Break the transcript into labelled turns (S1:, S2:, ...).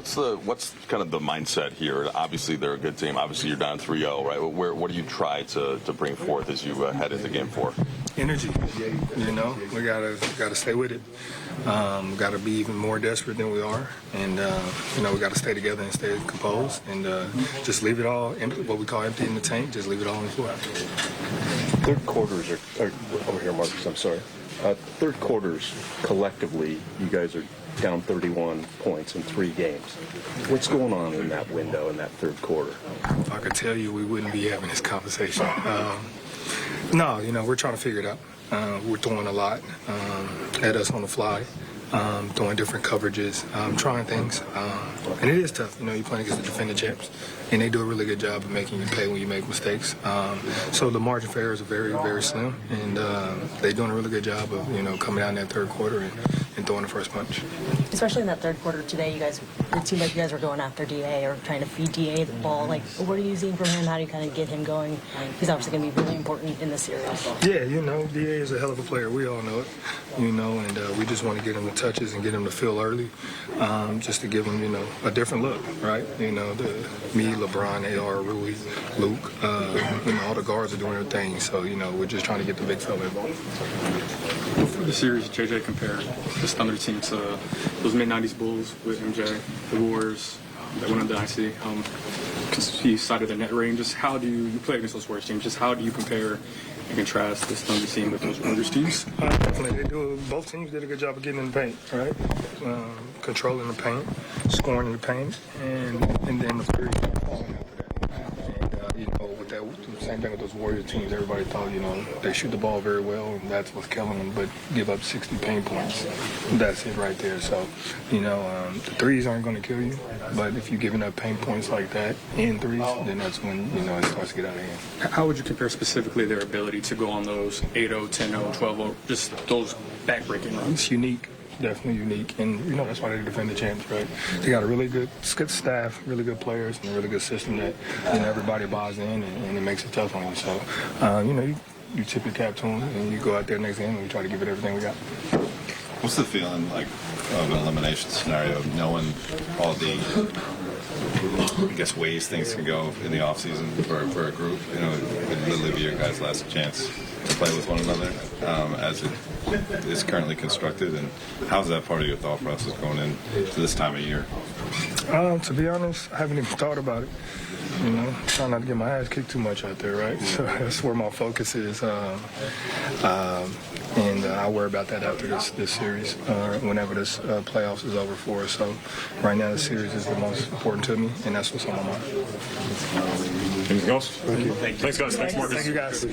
S1: What's kind of the mindset here? Obviously, they're a good team. Obviously, you're down 3-0, right? What do you try to bring forth as you head into Game 4?
S2: Energy. You know, we gotta stay with it. Got to be even more desperate than we are, and you know, we got to stay together and stay composed, and just leave it all empty, what we call empty in the tank. Just leave it all on the floor.
S3: Third quarters are over here, Marcus. I'm sorry. Third quarters collectively, you guys are down 31 points in 3 games. What's going on in that window in that third quarter?
S2: If I could tell you, we wouldn't be having this conversation. No, you know, we're trying to figure it out. We're throwing a lot at us on the fly, throwing different coverages, trying things. And it is tough. You know, you're playing against the defending champs, and they do a really good job of making you pay when you make mistakes. So the margin for error is very, very slim, and they're doing a really good job of, you know, coming out in that third quarter and throwing the first punch.
S4: Especially in that third quarter today, it seemed like you guys were going after DA or trying to feed DA the ball. Like, what are you seeing from him? How do you kind of get him going? He's obviously going to be really important in this series.
S2: Yeah, you know, DA is a hell of a player. We all know it, you know, and we just want to get him the touches and get him to feel early, just to give him, you know, a different look, right? You know, me, LeBron, AR, Rui, Luke, you know, all the guards are doing their thing. So, you know, we're just trying to get the big fella involved.
S5: For the series, JJ compared this Thunder team to those mid-90s Bulls with MJ, the Warriors that went on the IC. Because he cited the net range. Just how do you play against those Warriors teams? Just how do you compare and contrast this Thunder team with those Warriors teams?
S2: Definitely, both teams did a good job of getting in the paint, right? Controlling the paint, scoring in the paint, and then the period falling after that. And you know, with that same thing with those Warriors teams, everybody thought, you know, they shoot the ball very well, and that's what's killing them. But give up 60 paint points, that's it right there. So, you know, the threes aren't going to kill you, but if you're giving up paint points like that in threes, then that's when, you know, it starts to get out of hand.
S5: How would you compare specifically their ability to go on those 8-0, 10-0, 12-0, just those back-breaking runs?
S2: It's unique. Definitely unique, and you know that's why they defend the champs, right? They got a really good staff, really good players, and a really good system that, you know, everybody buys in, and it makes it tough on you. So, you know, you tip your cap to them, and you go out there next game, and we try to give it everything we got.
S6: What's the feeling like of an elimination scenario, knowing all the, I guess, ways things can go in the offseason for a group? You know, it would literally be your guys' last chance to play with one another as it is currently constructed, and how's that part of your thought process going into this time of year?
S2: To be honest, I haven't even thought about it. You know, trying not to get my ass kicked too much out there, right? So that's where my focus is, and I'll worry about that after this series, whenever this playoffs is over for us. So right now, the series is the most important to me, and that's what's on my mind.
S5: Anything else?
S2: Thank you.
S5: Thanks, guys. Thanks, Marcus.
S2: Thank you, guys.